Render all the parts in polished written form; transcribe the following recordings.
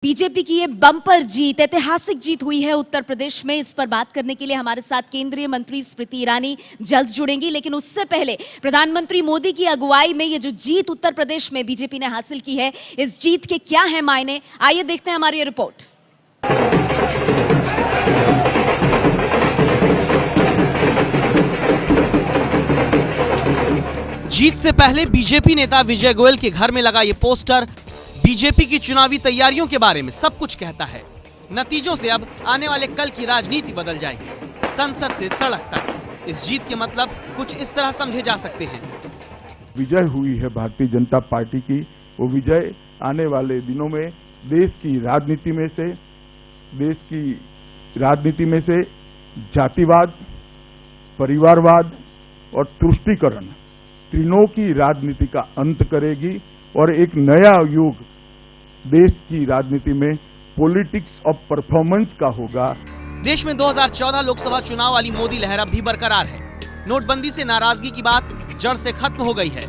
BJP की ये bumper जीत, ऐतिहासिक जीत हुई है उत्तर प्रदेश में। इस पर बात करने के लिए हमारे साथ केंद्रीय मंत्री स्मृति ईरानी जल्द जुड़ेंगी, लेकिन उससे पहले प्रधानमंत्री मोदी की अगुवाई में ये जो जीत उत्तर प्रदेश में बीजेपी ने हासिल की है, इस जीत के क्या है मायने, आइए देखते हैं हमारी ये रिपोर्ट। जीत से पहले बीजेपी नेता विजय गोयल के घर में लगा ये पोस्टर बीजेपी की चुनावी तैयारियों के बारे में सब कुछ कहता है। नतीजों से अब आने वाले कल की राजनीति बदल जाएगी, संसद से सड़क तक। इस जीत के मतलब कुछ इस तरह समझे जा सकते हैं। विजय हुई है भारतीय जनता पार्टी की, वो विजय आने वाले दिनों में देश की राजनीति में से जातिवाद, परिवारवाद और तुष्टीकरण तीनों की राजनीति का अंत करेगी और एक नया युग देश की राजनीति में पॉलिटिक्स ऑफ परफॉर्मेंस का होगा। देश में 2014 लोकसभा चुनाव वाली मोदी लहर अब भी बरकरार है। नोटबंदी से नाराजगी की बात जड़ से खत्म हो गई है।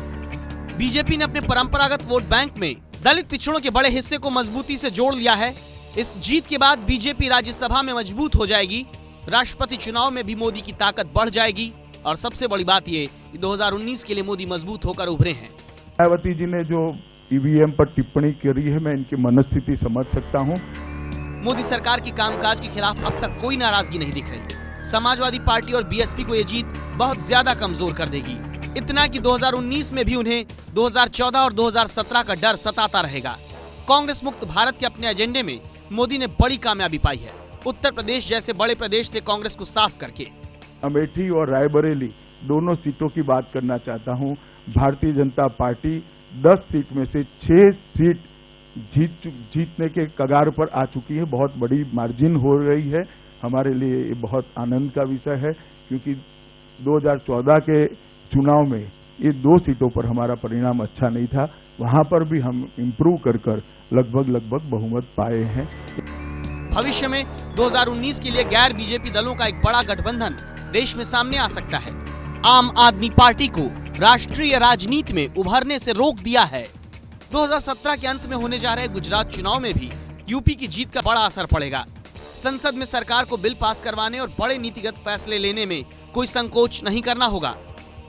बीजेपी ने अपने परंपरागत वोट बैंक में दलित पिछड़ों के बड़े हिस्से को मजबूती से जोड़ लिया है। इस जीत के बाद बीजेपी राज्यसभा में मजबूत हो जाएगी, राष्ट्रपति चुनाव में भी मोदी की ताकत बढ़ जाएगी और सबसे बड़ी बात ये 2019 के लिए मोदी मजबूत होकर उभरे हैं। मायावती जी ने जो ईवीएम पर टिप्पणी करी है, मैं इनकी मनस्थिति समझ सकता हूं। मोदी सरकार के कामकाज के खिलाफ अब तक कोई नाराजगी नहीं दिख रही। समाजवादी पार्टी और बीएसपी को ये जीत बहुत ज्यादा कमजोर कर देगी। इतना कि 2019 में भी उन्हें 2014 और 2017 का डर सताता रहेगा। कांग्रेस मुक्त भारत के अपने एजेंडे में मोदी ने बड़ी कामयाबी पाई है, उत्तर प्रदेश जैसे बड़े प्रदेश से कांग्रेस को साफ करके। अमेठी और रायबरेली दोनों सीटों की बात करना चाहता हूं। भारतीय जनता पार्टी 10 सीट में से 6 सीट जीतने के कगार पर आ चुकी है। बहुत बड़ी मार्जिन हो रही है। हमारे लिए ये बहुत आनंद का विषय है, क्योंकि 2014 के चुनाव में ये 2 सीटों पर हमारा परिणाम अच्छा नहीं था। वहां पर भी हम इम्प्रूव कर लगभग बहुमत पाए हैं। भविष्य में 2019 के लिए गैर बीजेपी दलों का एक बड़ा गठबंधन देश में सामने आ सकता है। आम आदमी पार्टी को राष्ट्रीय राजनीति में उभरने से रोक दिया है। 2017 के अंत में होने जा रहे गुजरात चुनाव में भी यूपी की जीत का बड़ा असर पड़ेगा। संसद में सरकार को बिल पास करवाने और बड़े नीतिगत फैसले लेने में कोई संकोच नहीं करना होगा।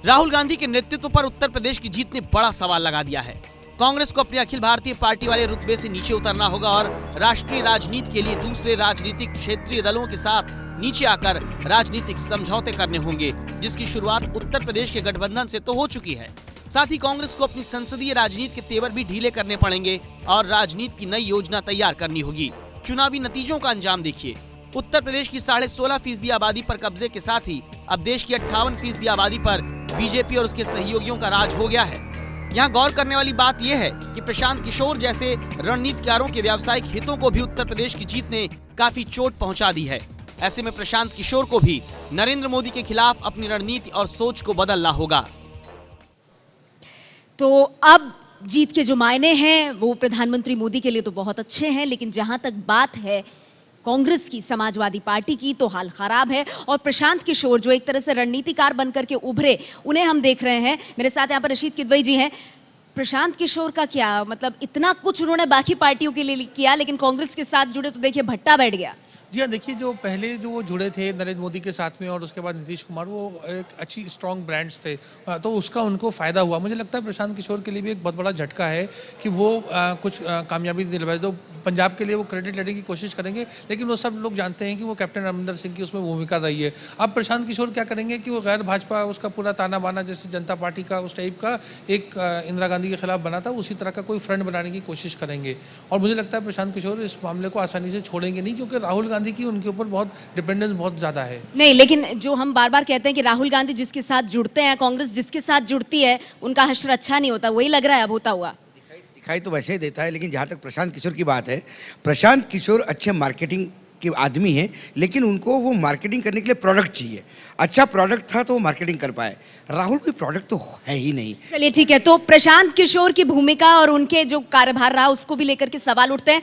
राहुल गांधी के नेतृत्व पर उत्तर प्रदेश की जीत ने बड़ा सवाल लगा दिया है। कांग्रेस को अपनी अखिल भारतीय पार्टी वाले रुतबे से नीचे उतरना होगा और राष्ट्रीय राजनीति के लिए दूसरे राजनीतिक क्षेत्रीय दलों के साथ नीचे आकर राजनीतिक समझौते करने होंगे, जिसकी शुरुआत उत्तर प्रदेश के गठबंधन से तो हो चुकी है। साथ ही कांग्रेस को अपनी संसदीय राजनीति के तेवर भी ढीले करने पड़ेंगे और राजनीति की नई योजना तैयार करनी होगी। चुनावी नतीजों का अंजाम देखिए। उत्तर प्रदेश की 16.5% आबादी पर कब्जे के साथ ही अब देश की 58% आबादी पर बीजेपी और उसके सहयोगियों का राज हो गया है। यहाँ गौर करने वाली बात यह है कि प्रशांत किशोर जैसे रणनीतिकारों के व्यावसायिक हितों को भी उत्तर प्रदेश की जीत ने काफी चोट पहुंचा दी है। ऐसे में प्रशांत किशोर को भी नरेंद्र मोदी के खिलाफ अपनी रणनीति और सोच को बदलना होगा। तो अब जीत के जो मायने हैं वो प्रधानमंत्री मोदी के लिए तो बहुत अच्छे हैं, लेकिन जहां तक बात है कांग्रेस की, समाजवादी पार्टी की, तो हाल खराब है। और प्रशांत किशोर जो एक तरह से रणनीतिकार बनकर के उभरे, उन्हें हम देख रहे हैं। मेरे साथ यहाँ पर रशीद किदवई जी हैं। प्रशांत किशोर का क्या मतलब, इतना कुछ उन्होंने बाकी पार्टियों के लिए किया, लेकिन कांग्रेस के साथ जुड़े तो देखिए भट्टा बैठ गया। जी हाँ, देखिए जो पहले जो वो जुड़े थे नरेंद्र मोदी के साथ में और उसके बाद नीतीश कुमार, वो एक अच्छी स्ट्रॉन्ग ब्रांड्स थे, तो उसका उनको फ़ायदा हुआ। मुझे लगता है प्रशांत किशोर के लिए भी एक बहुत बड़ा झटका है कि वो कुछ कामयाबी दिलवाए। तो पंजाब के लिए वो क्रेडिट लेने की कोशिश करेंगे, लेकिन वो सब लोग जानते हैं कि वो कैप्टन अमरिंदर सिंह की उसमें भूमिका रही है। अब प्रशांत किशोर क्या करेंगे कि वो गैर भाजपा, उसका पूरा ताना बाना जैसे जनता पार्टी का उस टाइप का एक इंदिरा गांधी के खिलाफ बना था, उसी तरह का कोई फ्रंट बनाने की कोशिश करेंगे। और मुझे लगता है प्रशांत किशोर इस मामले को आसानी से छोड़ेंगे नहीं, क्योंकि राहुल गांधी की उनके ऊपर डिपेंडेंस बहुत ज्यादा है। नहीं, लेकिन जो हम बार बार कहते हैं कि राहुल गांधी जिसके साथ जुड़ते हैं, कांग्रेस जिसके साथ जुड़ती है, उनका हश्र अच्छा नहीं होता, वही लग रहा है अब होता हुआ। दिखाई तो वैसे ही देता है, लेकिन जहाँ तक प्रशांत किशोर की बात है, प्रशांत किशोर अच्छे मार्केटिंग के आदमी हैं, लेकिन उनको वो मार्केटिंग करने के लिए प्रोडक्ट चाहिए। अच्छा प्रोडक्ट था तो वो मार्केटिंग कर पाए। राहुल कोई प्रोडक्ट तो है ही नहीं। चलिए ठीक है, तो प्रशांत किशोर की भूमिका और उनके जो कार्यभार रहा उसको भी लेकर के सवाल उठते हैं।